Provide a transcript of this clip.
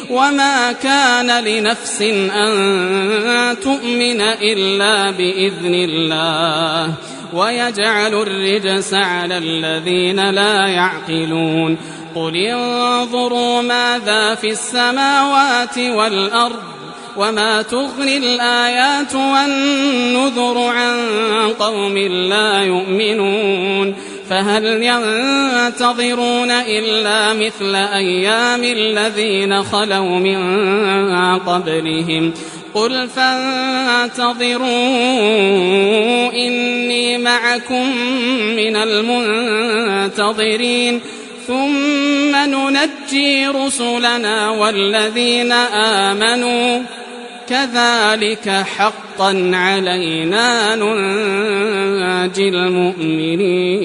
وما كان لنفس أن تؤمن إلا بإذن الله ويجعل الرجس على الذين لا يعقلون قل انظروا ماذا في السماوات والأرض وما تغني الآيات والنذر عن قوم لا يؤمنون فهل ينتظرون إلا مثل أيام الذين خلوا من قبلهم قل فانتظروا إني معكم من المنتظرين ثم ننجي رسلنا والذين آمنوا كذلك حقا علينا ننجي المؤمنين.